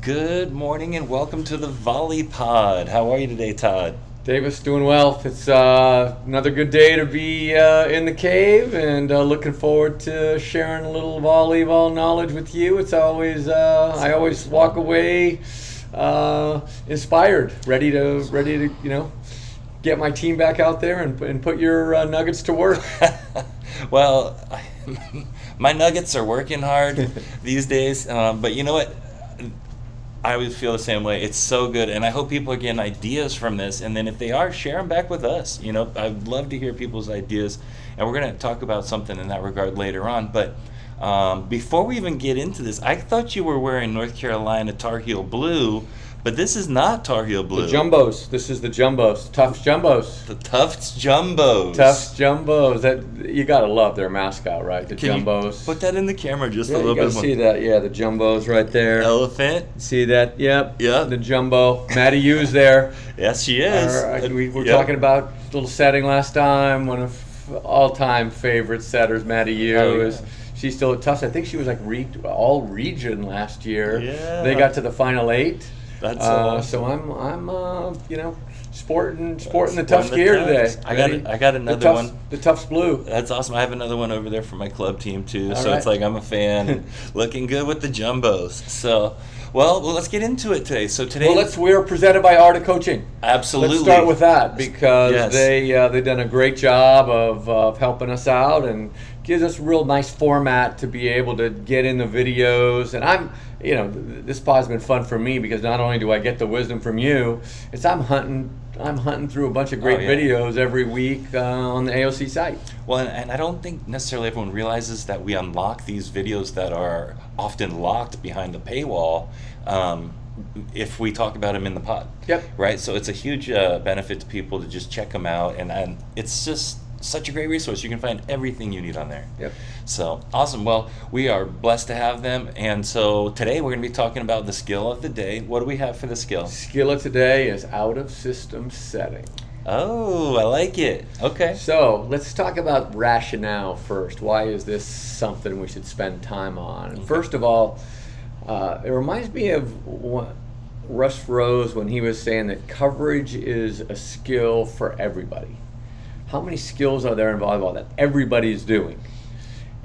Good morning and welcome to the VolleyPod. How are you today, Todd? Davis, doing well. It's another good day to be in the cave, and looking forward to sharing a little volleyball knowledge with you. It's always I always walk away inspired, ready to get my team back out there and put your nuggets to work. Well, my nuggets are working hard these days, but you know what? I always feel the same way. It's so good, and I hope people are getting ideas from this, and then if they are, share them back with us. I'd love to hear people's ideas, and we're going to talk about something in that regard later on. But before we even get into this, I thought you were wearing North Carolina Tar Heel blue, but this is not Tar Heel blue. The Jumbos. This is the Jumbos. Tufts Jumbos. The Tufts Jumbos. Tufts Jumbos. That you gotta love their mascot, right? The Can Jumbos. you put that in the camera just a Yeah, little you bit gotta more. see that. Yeah, the Jumbos right there. Elephant. See that? Yep. Yeah. The Jumbo. Maddie U's there. Yes, she is. We were Yep. talking about a little setting last time. One of all-time favorite setters, Maddie U. Oh, yeah. She's still at Tufts. I think she was like all region last year. Yeah. They got to the final 8. That's so I'm sporting the Tufts gear today. I got another one. The Tufts blue. That's awesome. I have another one over there for my club team too. All So right. it's like I'm a fan and looking good with the Jumbos. So, well, let's get into it today. So today, We're presented by Art of Coaching. absolutely. Let's start with that because Yes. they've done a great job of helping us out and gives us a real nice format to be able to get in the videos. And this pod's been fun for me because not only do I get the wisdom from you, I'm hunting through a bunch of great Oh, yeah. videos every week on the AOC site. Well, and I don't think necessarily everyone realizes that we unlock these videos that are often locked behind the paywall if we talk about them in the pod. Yep. Right? So it's a huge benefit to people to just check them out, and it's just such a great resource. You can find everything you need on there. Yep. So awesome. Well, we are blessed to have them, and so today we're going to be talking about the skill of the day. What do we have for the skill? Skill of today is out of system setting. Oh, I like it. Okay. So let's talk about rationale first. Why is this something we should spend time on? And first of all, it reminds me of Russ Rose when he was saying that coverage is a skill for everybody. How many skills are there in volleyball that everybody's doing?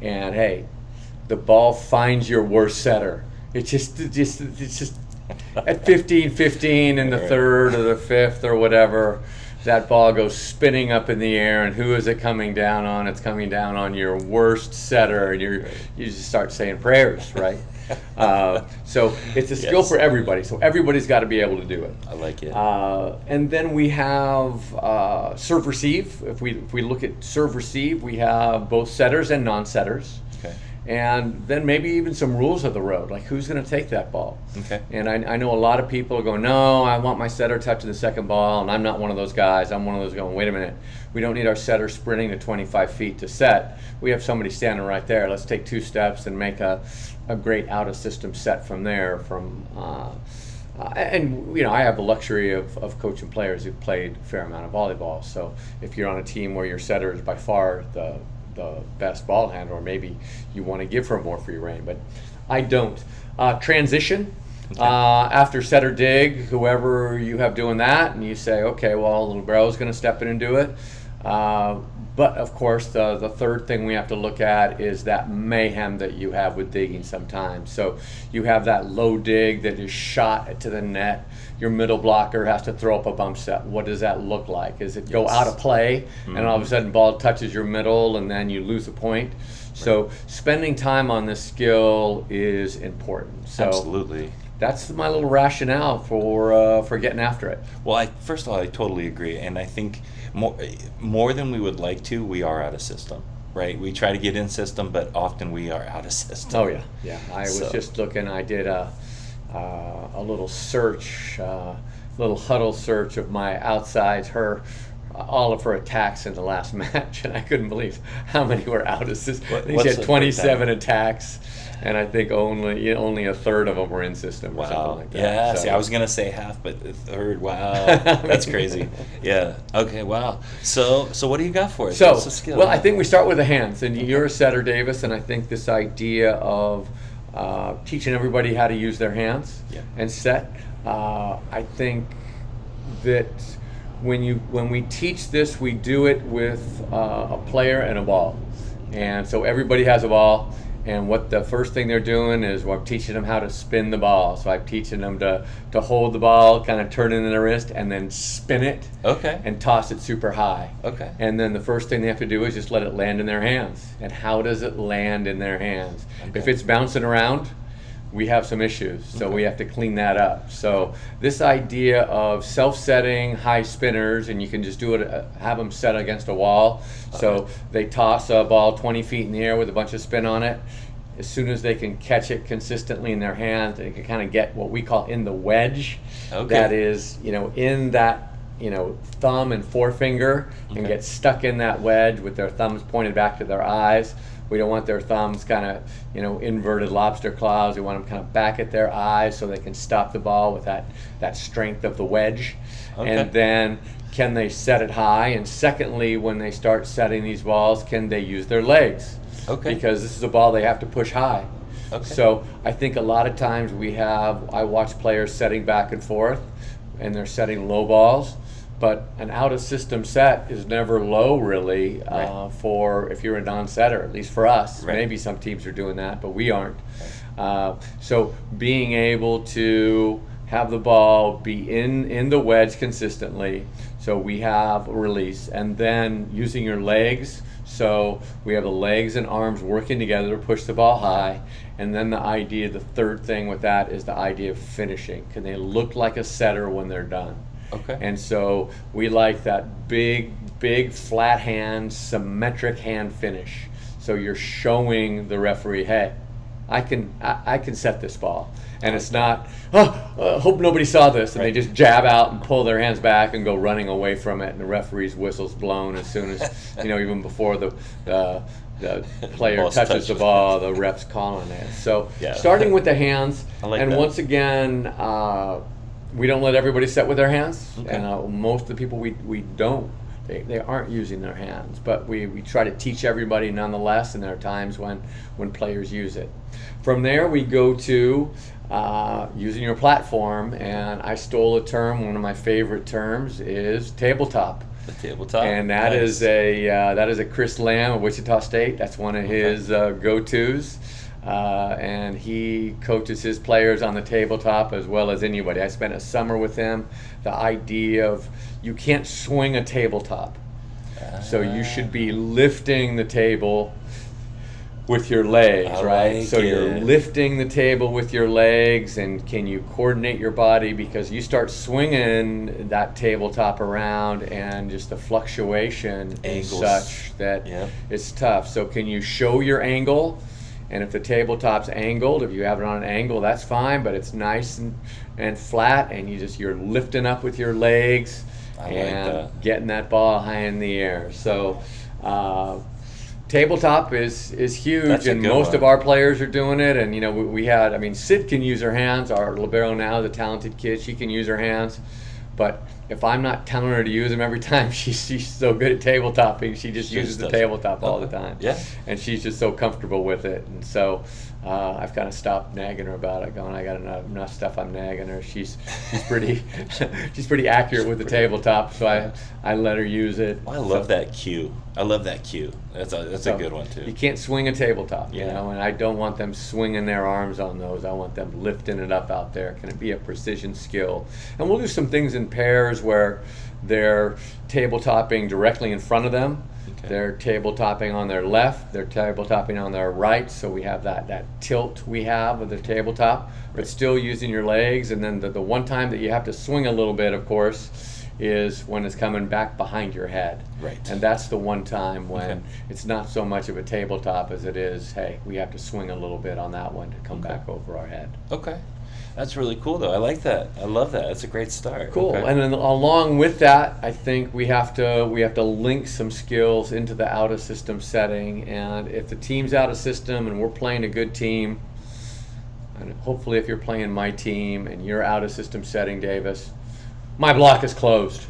And hey, the ball finds your worst setter. It's just at 15-15 in the Right. third or the fifth or whatever, that ball goes spinning up in the air, and who is it coming down on? It's coming down on your worst setter, and you just start saying prayers, right? So it's a skill Yes. for everybody. So everybody's got to be able to do it. I like it. And then we have serve receive. If we look at serve receive, we have both setters and non-setters. Okay. And then maybe even some rules of the road, like who's going to take that ball. Okay. And I know a lot of people are going, no, I want my setter touching the second ball, and I'm not one of those guys. I'm one of those going, wait a minute, we don't need our setter sprinting to 25 feet to set. We have somebody standing right there. Let's take 2 steps and make a great out-of-system set from there. And I have the luxury of coaching players who've played a fair amount of volleyball. So if you're on a team where your setter is by far the best ball handler, or maybe you want to give her more free reign, but I don't. Transition. Okay. After set or dig, whoever you have doing that, and you say, okay, well, little bro's going to step in and do it. But of course, the third thing we have to look at is that mayhem that you have with digging sometimes. So you have that low dig that is shot to the net. Your middle blocker has to throw up a bump set. What does that look like? Does it go Yes. out of play, Mm-hmm. and all of a sudden ball touches your middle, and then you lose a point? So spending time on this skill is important. So Absolutely. that's my little rationale for getting after it. Well, first of all, I totally agree, and I think more than we would like to, we are out of system, right? We try to get in system, but often we are out of system. Oh yeah. I was So- just looking. I did a little search, little huddle search of my outsides. All of her attacks in the last match, and I couldn't believe how many were out of system. I think she what's had the 27 attacks, and I think only a third of them were in system or something Wow. like that. Yeah. So- See, I was gonna say half, but a third. Wow. That's crazy. Yeah. Okay. Wow. So what do you got for us? What's the skill? Well, I think we start with the hands, and you're a setter, Davis, and I think this idea of teaching everybody how to use their hands and set. I think that when we teach this, we do it with a player and a ball. And so everybody has a ball, and what the first thing they're doing is I'm teaching them how to spin the ball. So I'm teaching them to hold the ball, kind of turn it in their wrist, and then spin it and toss it super high. And then the first thing they have to do is just let it land in their hands. And how does it land in their hands? If it's bouncing around, we have some issues, so we have to clean that up. So this idea of self-setting high spinners, and you can just do it, have them set against a wall. So they toss a ball 20 feet in the air with a bunch of spin on it. As soon as they can catch it consistently in their hands, they can kind of get what we call in the wedge. That is, in that, thumb and forefinger, and get stuck in that wedge with their thumbs pointed back to their eyes. We don't want their thumbs kind of, inverted lobster claws. We want them kind of back at their eyes so they can stop the ball with that strength of the wedge. And then can they set it high? And secondly, when they start setting these balls, can they use their legs? Because this is a ball they have to push high. So I think a lot of times I watch players setting back and forth, and they're setting low balls. But an out-of-system set is never low, really, for if you're a non-setter, at least for us. Maybe some teams are doing that, but we aren't. So being able to have the ball be in the wedge consistently, so we have a release, and then using your legs, so we have the legs and arms working together to push the ball high, and then the third thing with that is the idea of finishing. Can they look like a setter when they're done? And so we like that big flat hand, symmetric hand finish. So you're showing the referee, hey, I can set this ball. And it's not, hope nobody saw this, and they just jab out and pull their hands back and go running away from it, and the referee's whistle's blown as soon as, even before the player touches the ball, the ref's calling it. So starting with the hands, once again, we don't let everybody set with their hands, and most of the people we don't. They aren't using their hands, but we try to teach everybody nonetheless, and there are times when players use it. From there, we go to using your platform, and I stole a term. One of my favorite terms is tabletop. The tabletop, and that is a Chris Lamb of Wichita State. That's one of his go-tos. And he coaches his players on the tabletop as well as anybody. I spent a summer with him. The idea of you can't swing a tabletop. So you should be lifting the table with your legs, right? So you're lifting the table with your legs, and can you coordinate your body? Because you start swinging that tabletop around, and just the fluctuation is such that it's tough. So can you show your angle? And if the tabletop's angled, if you have it on an angle, that's fine, but it's nice and flat, and you're lifting up with your legs and getting that ball high in the air. So tabletop is huge, and most of our players are doing it. And we had, Sid can use her hands. Our libero now, the talented kid, she can use her hands. But if I'm not telling her to use them every time, she's so good at tabletopping, she just uses the tabletop all the time. And she's just so comfortable with it. And so I've kind of stopped nagging her about it, going, I got enough stuff I'm nagging her. She's pretty she's pretty accurate with the tabletop, so I let her use it. I love that cue. That's a good one too. You can't swing a tabletop, and I don't want them swinging their arms on those. I want them lifting it up out there. Can it be a precision skill? And we'll do some things in pairs where they're tabletopping directly in front of them. They're tabletopping on their left, they're tabletopping on their right, so we have that tilt we have with the tabletop, but still using your legs. And then the one time that you have to swing a little bit, of course, is when it's coming back behind your head. And that's the one time when it's not so much of a tabletop as it is, hey, we have to swing a little bit on that one to come back over our head. That's really cool, though. I like that. I love that. That's a great start. Cool. And then along with that, I think we have to link some skills into the out of system setting. And if the team's out of system and we're playing a good team, and hopefully if you're playing my team and you're out of system setting, Davis, my block is closed.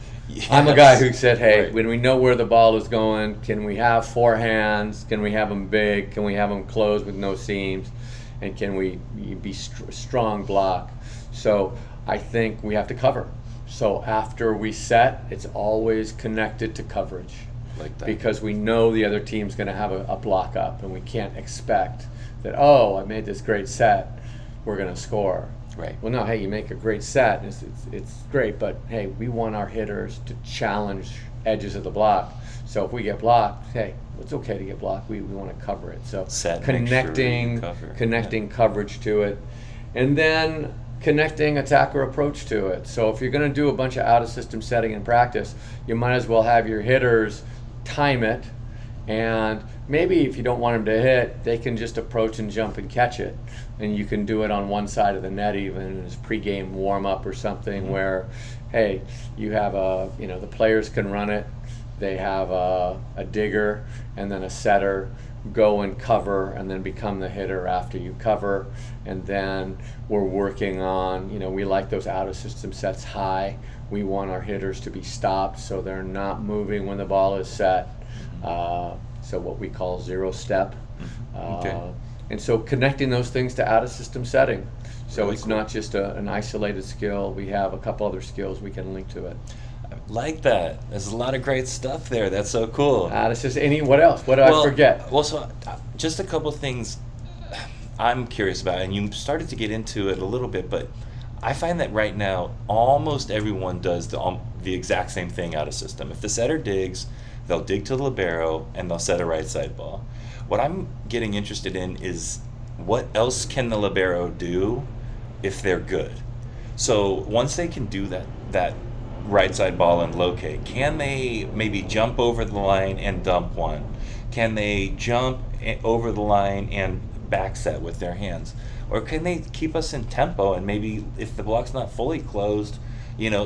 I'm a guy who said, hey, when we know where the ball is going, can we have four hands? Can we have them big? Can we have them closed with no seams? and can we be strong block? So I think we have to cover. So after we set, it's always connected to coverage. Like that. Because we know the other team's going to have a block up, and we can't expect that, oh, I made this great set, we're going to score. Right. Well, no, hey, you make a great set, it's great, but hey, we want our hitters to challenge edges of the block. So if we get blocked, hey, it's okay to get blocked. We want to cover it. So Set, connecting coverage to it, and then connecting attacker approach to it. So if you're going to do a bunch of out-of-system setting in practice, you might as well have your hitters time it, and maybe if you don't want them to hit, they can just approach and jump and catch it, and you can do it on one side of the net even as pre-game warm-up or something, where, hey, you have the players can run it, they have a digger and then a setter, go and cover and then become the hitter after you cover, and then we're working on, we like those out-of-system sets high. We want our hitters to be stopped so they're not moving when the ball is set. So what we call zero step. Okay. And so connecting those things to out-of-system setting. So Really it's cool. not just an isolated skill. We have a couple other skills we can link to it. Like that. There's a lot of great stuff there. That's so cool. That's just what else? What did I forget? Well, so just a couple things I'm curious about, and you started to get into it a little bit, but I find that right now almost everyone does the exact same thing out of system. If the setter digs, they'll dig to the libero and they'll set a right side ball. What I'm getting interested in is what else can the libero do if they're good? So once they can do that right side ball and locate, can they maybe jump over the line and dump one? Can they jump over the line and back set with their hands? Or can they keep us in tempo and maybe if the block's not fully closed,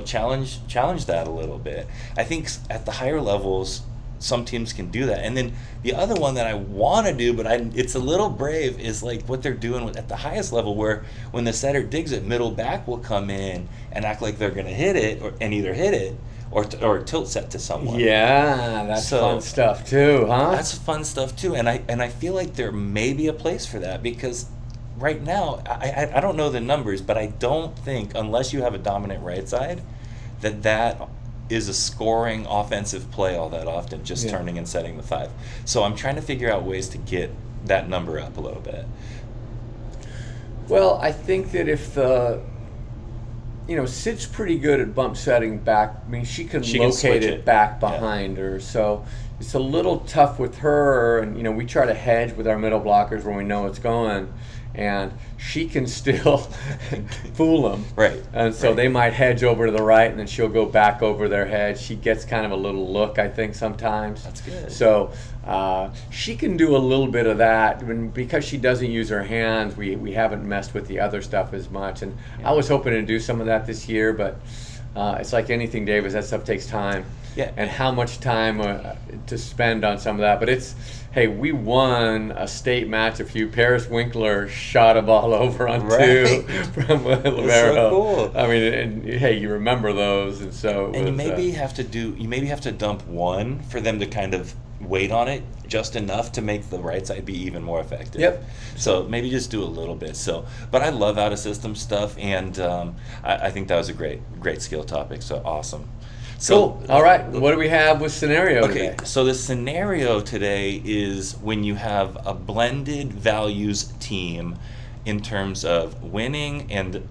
challenge that a little bit? I think at the higher levels, some teams can do that. And then the other one that I want to do, but it's a little brave, is like what they're doing at the highest level, where when the setter digs it, middle back will come in and act like they're going to hit it, and either hit it or tilt set to someone. Yeah, that's fun stuff too, huh? That's fun stuff too, and I feel like there may be a place for that, because right now I don't know the numbers, but I don't think, unless you have a dominant right side, that is a scoring offensive play all that often, just turning and setting the 5. So I'm trying to figure out ways to get that number up a little bit. Well, I think that if Sid's pretty good at bump setting back. I mean, she can locate it back behind her. So it's a little tough with her. And, we try to hedge with our middle blockers where we know it's going. And she can still fool them. Right. And so they might hedge over to the right, and then she'll go back over their hedge. She gets kind of a little look, I think, sometimes. That's good. So she can do a little bit of that. And because she doesn't use her hands, we haven't messed with the other stuff as much. And I was hoping to do some of that this year, but it's like anything, Davis, that stuff takes time. Yeah. And how much time to spend on some of that. But hey, we won a state match Paris Winkler shot a ball over on 2 from libero. That's so cool. I mean, and hey, you remember those, and so. And you maybe have to dump one for them to kind of wait on it just enough to make the right side be even more effective. Yep. So maybe just do a little bit. So, but I love out of system stuff, and I think that was a great skill topic. So awesome. So, cool. All right. What do we have with scenario today? So the scenario today is when you have a blended values team in terms of winning and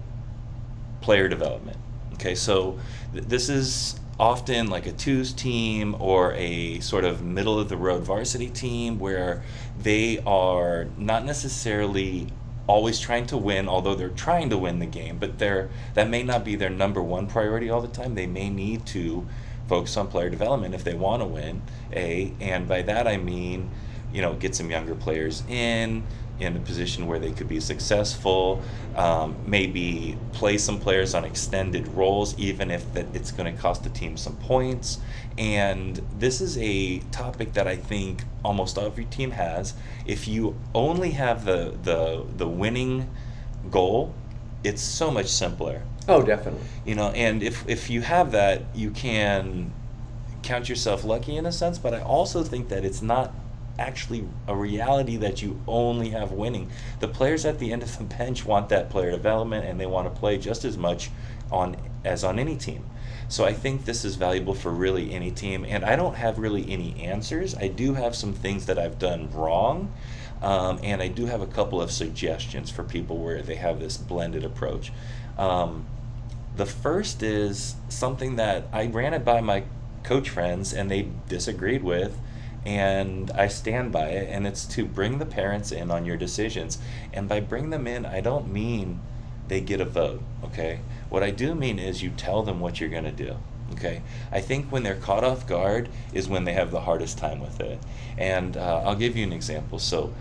player development. Okay, so this is often like a twos team or a sort of middle of the road varsity team where they are not necessarily always trying to win, although they're trying to win the game, but that may not be their number one priority all the time. They may need to focus on player development if they want to win, and by that I mean, get some younger players in a position where they could be successful, maybe play some players on extended roles, even if it's going to cost the team some points. And this is a topic that I think almost every team has. If you only have the winning goal, it's so much simpler. Oh, definitely. And if you have that, you can count yourself lucky in a sense, but I also think that it's not actually a reality that you only have winning. The players at the end of the bench want that player development, and they want to play just as much on any team. So I think this is valuable for really any team, and I don't have really any answers. I do have some things that I've done wrong, and I do have a couple of suggestions for people where they have this blended approach. The first is something that I ran it by my coach friends, and they disagreed with, and I stand by it, and it's to bring the parents in on your decisions. And by bring them in, I don't mean they get a vote, okay? What I do mean is you tell them what you're going to do, okay? I think when they're caught off guard is when they have the hardest time with it. And I'll give you an example. So,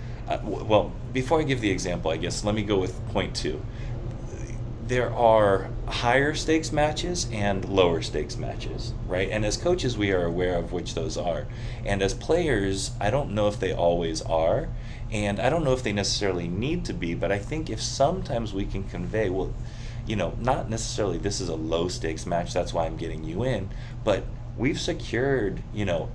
well, before I give the example, I guess, let me go with point 2. There are higher stakes matches and lower stakes matches, right? And as coaches, we are aware of which those are. And as players, I don't know if they always are. And I don't know if they necessarily need to be, but I think if sometimes we can convey, well, not necessarily this is a low stakes match, that's why I'm getting you in, but we've secured,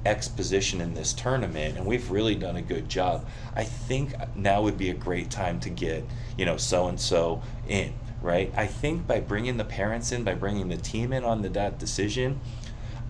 X position in this tournament, and we've really done a good job. I think now would be a great time to get, so-and-so in, right? I think by bringing the parents in, by bringing the team in on that decision,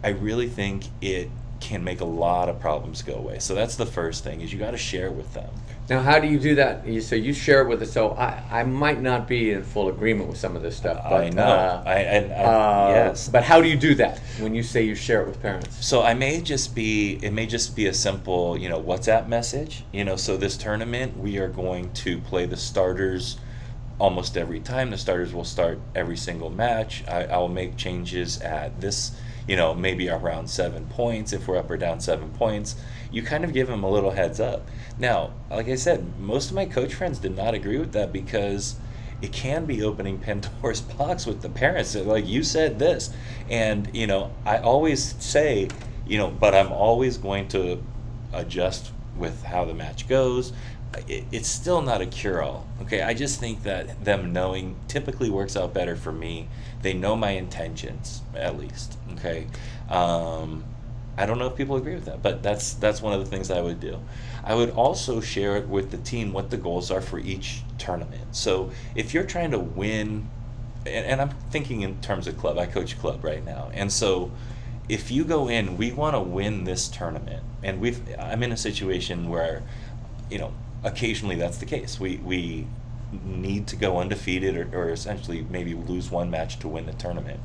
I really think it can make a lot of problems go away. So that's the first thing, is you got to share it with them. Now, how do you do that? So you share it with us. So I might not be in full agreement with some of this stuff. But, I know. Yes. But how do you do that when you say you share it with parents? So it may just be a simple, WhatsApp message. So this tournament, we are going to play the starters almost every time. The starters will start every single match. I'll make changes at this, maybe around 7 points, if we're up or down 7 points. You kind of give them a little heads up. Now, like I said, most of my coach friends did not agree with that, because it can be opening Pandora's box with the parents. They're like, you said this. And, I always say, but I'm always going to adjust with how the match goes. It's still not a cure-all, okay? I just think that them knowing typically works out better for me. They know my intentions, at least, okay? I don't know if people agree with that, but that's one of the things I would do. I would also share it with the team what the goals are for each tournament. So if you're trying to win, and I'm thinking in terms of club, I coach club right now, and so if you go in, we want to win this tournament, and I'm in a situation where, occasionally that's the case. We need to go undefeated or essentially maybe lose one match to win the tournament.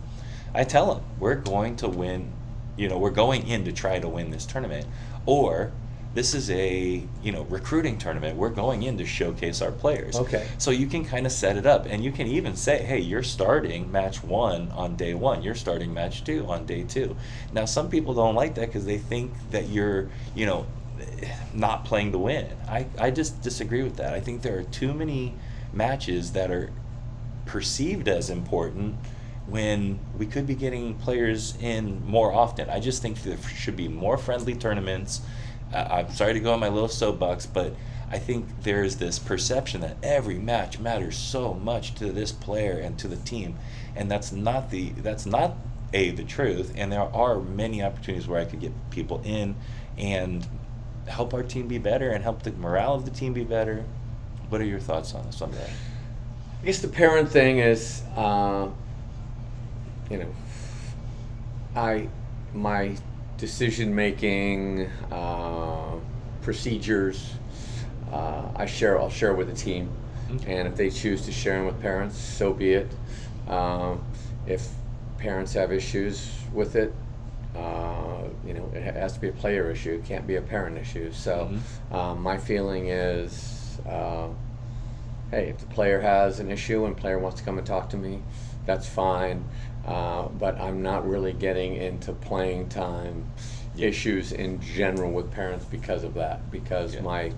I tell them, we're going to win, we're going in to try to win this tournament. Or this is a, recruiting tournament. We're going in to showcase our players. Okay. So you can kind of set it up, and you can even say, hey, you're starting match 1 on day 1. You're starting match 2 on day 2. Now, some people don't like that because they think that you're, not playing to win. I just disagree with that. I think there are too many matches that are perceived as important when we could be getting players in more often. I just think there should be more friendly tournaments. I'm sorry to go on my little soapbox, but I think there's this perception that every match matters so much to this player and to the team, and that's not the truth. And there are many opportunities where I could get people in and help our team be better and help the morale of the team be better. What are your thoughts on this? I guess the parent thing is, my decision making procedures, I'll share with the team. Okay. And if they choose to share them with parents, so be it. If parents have issues with it, it has to be a player issue. It can't be a parent issue. So my feeling is, hey, if the player has an issue and player wants to come and talk to me, that's fine. But I'm not really getting into playing time issues in general with parents because of that. Because my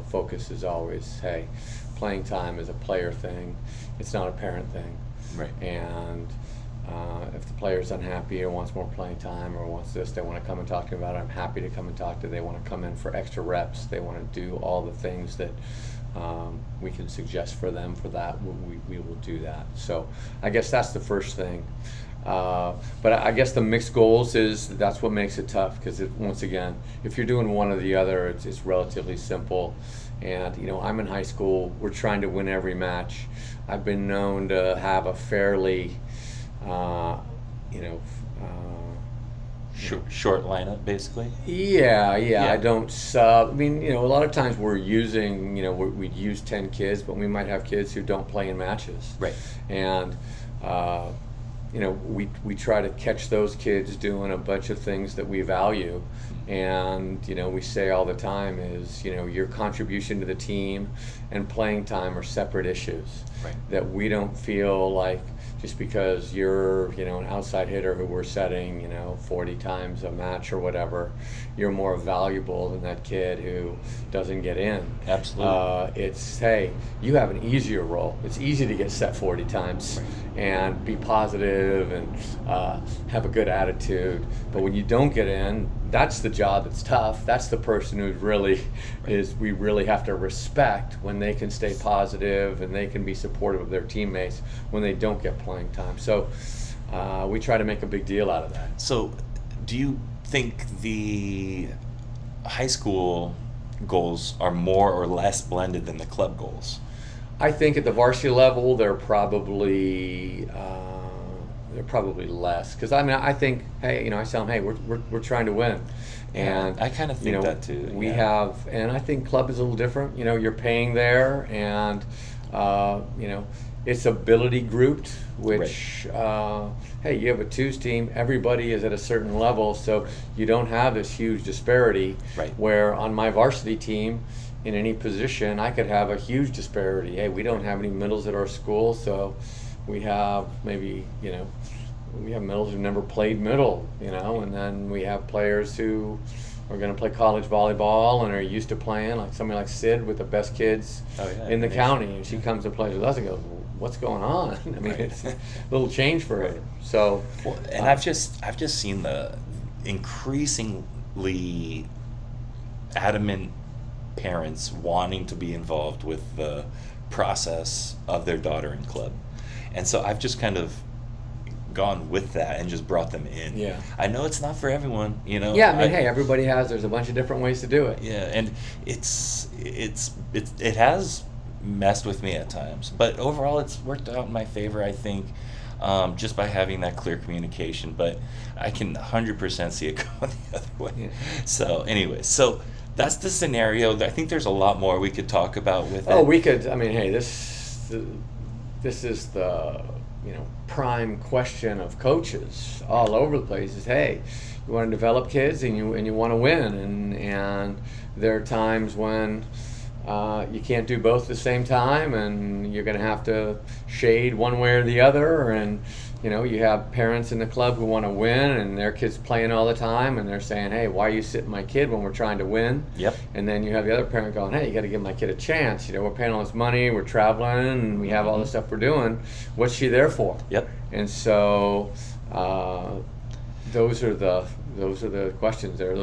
focus is always, hey, playing time is a player thing. It's not a parent thing. Right. And if the player's unhappy or wants more playing time or wants this, they want to come and talk to me about it, I'm happy to come and talk to them. They want to come in for extra reps. They want to do all the things that we can suggest for them for that, we will do that. So I guess that's the first thing. But I guess the mixed goals that's what makes it tough, because once again, if you're doing one or the other, it's relatively simple. And I'm in high school. We're trying to win every match. I've been known to have a fairly, short lineup, basically. Yeah. I don't sub. I mean, a lot of times we're using, we'd use 10 kids, but we might have kids who don't play in matches. Right. And we try to catch those kids doing a bunch of things that we value. And we say all the time is your contribution to the team and playing time are separate issues. Right. That we don't feel like just because you're an outside hitter who we're setting 40 times a match or whatever, you're more valuable than that kid who doesn't get in. Absolutely. It's, hey, you have an easier role. It's easy to get set 40 times. Right. And be positive and have a good attitude. But when you don't get in, that's the job that's tough. That's the person who really we really have to respect when they can stay positive and they can be supportive of their teammates when they don't get playing time. So we try to make a big deal out of that. So do you think the high school goals are more or less blended than the club goals? I think at the varsity level, they're probably less, because I think, hey, I tell them, hey, we're trying to win, and I kind of think that too. We have, and I think club is a little different. You're paying there, and it's ability grouped, which hey, you have a twos team, everybody is at a certain level, so you don't have this huge disparity. Right. Where on my varsity team, in any position, I could have a huge disparity. Hey, we don't have any middles at our school, so we have maybe, we have middles who've never played middle, and then we have players who are going to play college volleyball and are used to playing, like somebody like Sid with the best kids in the county, and she comes and plays with us and goes, what's going on? I mean, it's a little change for her. So, and I've just seen the increasingly adamant parents wanting to be involved with the process of their daughter in club, and so I've just kind of gone with that and just brought them in. Yeah, I know it's not for everyone, Yeah, I mean, hey, everybody there's a bunch of different ways to do it. Yeah, and it has messed with me at times, but overall it's worked out in my favor, I think, just by having that clear communication. But I can 100% see it going the other way. Yeah. So anyway, that's the scenario. I think there's a lot more we could talk about with it. Oh, we could. I mean, hey, this is the prime question of coaches all over the place. Is, hey, you want to develop kids and you want to win, and there are times when you can't do both at the same time, and you're going to have to shade one way or the other. And you have parents in the club who want to win, and their kids playing all the time, and they're saying, hey, why are you sitting my kid when we're trying to win? Yep. And then you have the other parent going, hey, you got to give my kid a chance. We're paying all this money, we're traveling, and we have all this stuff we're doing. What's she there for? Yep. And so those are the questions there.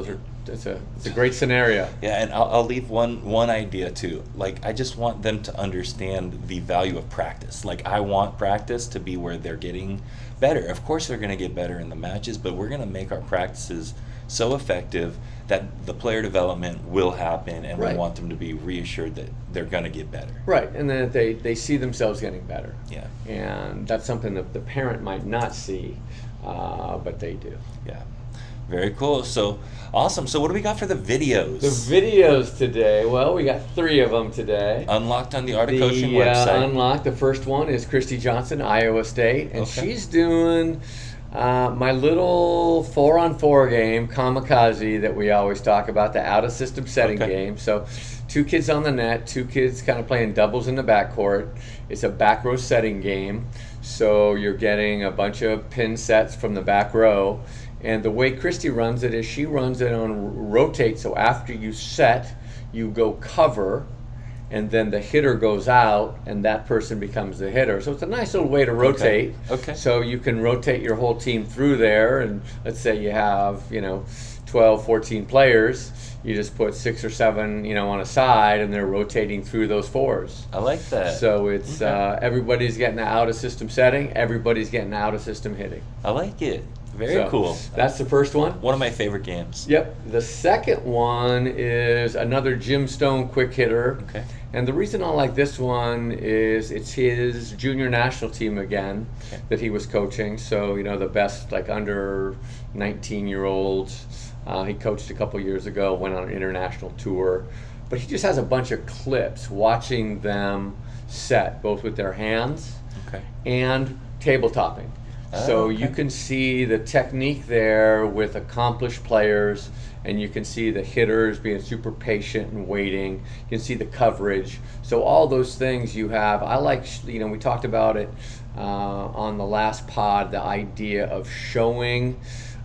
It's a great scenario. Yeah, and I'll leave one idea too. Like, I just want them to understand the value of practice. Like, I want practice to be where they're getting better. Of course they're going to get better in the matches, but we're going to make our practices so effective that the player development will happen, and Right. we want them to be reassured that they're going to get better. Right, and then they see themselves getting better. Yeah. And that's something that the parent might not see, but they do. Yeah. Very cool. So, awesome. So what do we got for the videos? The videos today, well, we got 3 of them today. Unlocked on the Art of Coaching website. Unlocked, the first one is Christy Johnson, Iowa State, and Okay. she's doing my little 4-on-4 game, Kamikaze, that we always talk about, the out-of-system setting Okay. game. So 2 kids on the net, 2 kids kind of playing doubles in the backcourt. It's a back row setting game, so you're getting a bunch of pin sets from the back row. And the way Christy runs it is she runs it on rotate, so after you set, you go cover, and then the hitter goes out, and that person becomes the hitter. So it's a nice little way to rotate. Okay. So you can rotate your whole team through there, and let's say you have, 12, 14 players, you just put 6 or 7, on a side, and they're rotating through those 4s. I like that. So it's everybody's getting an out-of-system setting, everybody's getting out-of-system hitting. I like it. Very cool. That's the first one. One of my favorite games. Yep. The second one is another Jim Stone quick hitter. Okay. And the reason I like this one is it's his junior national team again that he was coaching. So, the best under 19-year-olds. He coached a couple years ago, went on an international tour. But he just has a bunch of clips watching them set, both with their hands and tabletopping. So you can see the technique there with accomplished players, and you can see the hitters being super patient and waiting. You can see the coverage. So all those things you have. I like, we talked about it on the last pod, the idea of showing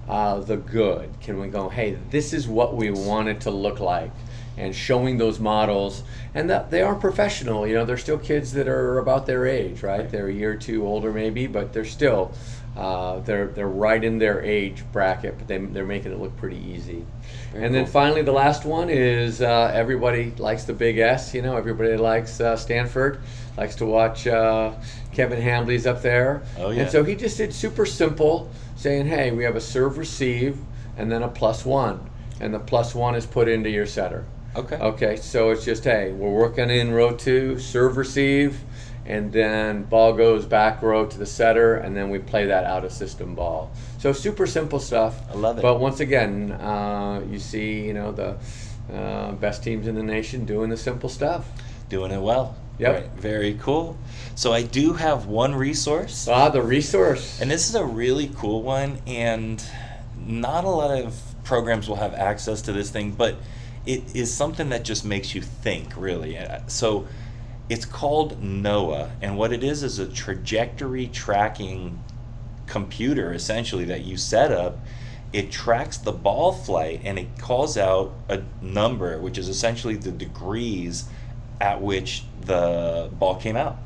the good. Can we go, hey, this is what we want it to look like? And showing those models, and that they aren't professional. They're still kids that are about their age, right? They're a year or two older maybe, but they're still they're right in their age bracket. But they're making it look pretty easy. Very cool. Then finally, the last one is everybody likes the Big S. Everybody likes Stanford. Likes to watch Kevin Hambley's up there. Oh yeah. And so he just did super simple, saying, hey, we have a serve receive and then a +1, and the +1 is put into your setter. Okay, so it's just, hey, we're working in row 2, serve receive, and then ball goes back row to the setter, and then we play that out of system ball. So super simple stuff. I love it. But once again, you see, the best teams in the nation doing the simple stuff. Doing it well. Yep. Right. Very cool. So I do have one resource. The resource. And this is a really cool one, and not a lot of programs will have access to this thing, but it is something that just makes you think, really. So it's called NOAA, and what it is a trajectory tracking computer, essentially, that you set up. It tracks the ball flight, and it calls out a number, which is essentially the degrees at which the ball came out.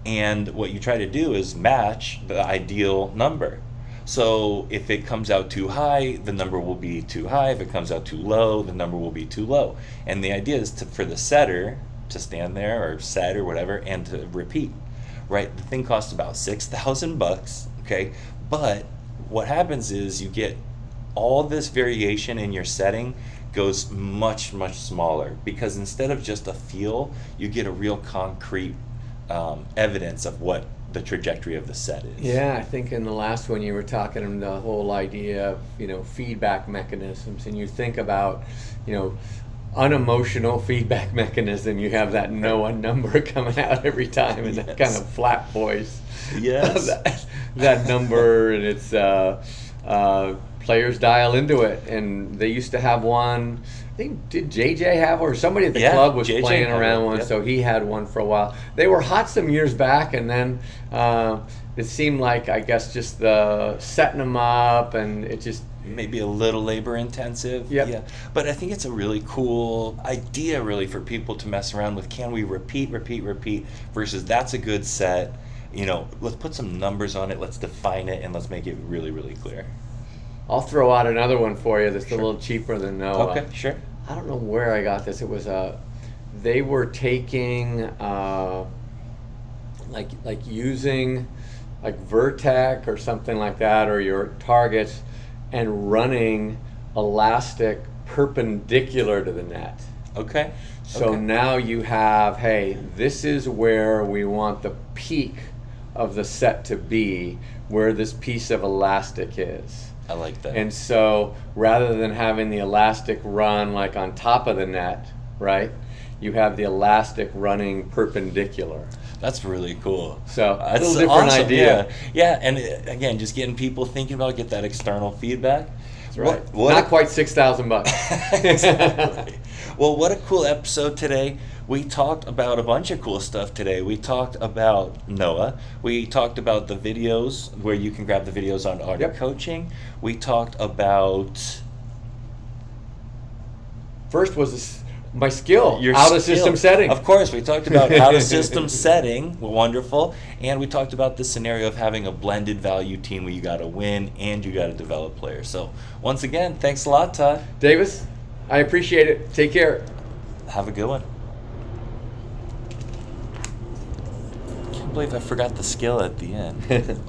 And what you try to do is match the ideal number. So if it comes out too high, the number will be too high. If it comes out too low, the number will be too low. And the idea is for the setter to stand there or set or whatever and to repeat, right? The thing costs about $6,000, okay? But what happens is you get all this variation in your setting goes much, much smaller, because instead of just a feel, you get a real concrete evidence of what the trajectory of the set is. Yeah, I think in the last one you were talking the whole idea of, feedback mechanisms, and you think about, unemotional feedback mechanism. You have that NOAA number coming out every time in that kind of flat voice. Yes. that number, and it's players dial into it, and they used to have one. I think, did JJ have, or somebody at the club was JJ playing around one, so he had one for a while. They were hot some years back, and then it seemed like, I guess, just the setting them up, and it just maybe a little labor intensive. Yep. Yeah. But I think it's a really cool idea, really, for people to mess around with. Can we repeat versus that's a good set? Let's put some numbers on it, let's define it, and let's make it really, really clear. I'll throw out another one for you that's a little cheaper than NOAA. Okay, sure. I don't know where I got this. It was they were taking like using like Vertec or something like that, or your targets, and running elastic perpendicular to the net. Okay. So now you have, hey, this is where we want the peak of the set to be, where this piece of elastic is. I like that. And so rather than having the elastic run like on top of the net, right, you have the elastic running perpendicular. That's really cool. So that's a little different awesome idea. Yeah, and again, just getting people thinking about get that external feedback. That's right. Not quite $6,000. Exactly. Well, what a cool episode today. We talked about a bunch of cool stuff today. We talked about NOAA. We talked about the videos, where you can grab the videos on Art of Coaching. We talked about... First was My skill, Your out of skill. system setting. Of course, we talked about out of system setting, wonderful, and we talked about the scenario of having a blended value team where you got to win and you got to develop players. So once again, thanks a lot, Todd. Davis, I appreciate it. Take care. Have a good one. Can't believe I forgot the skill at the end.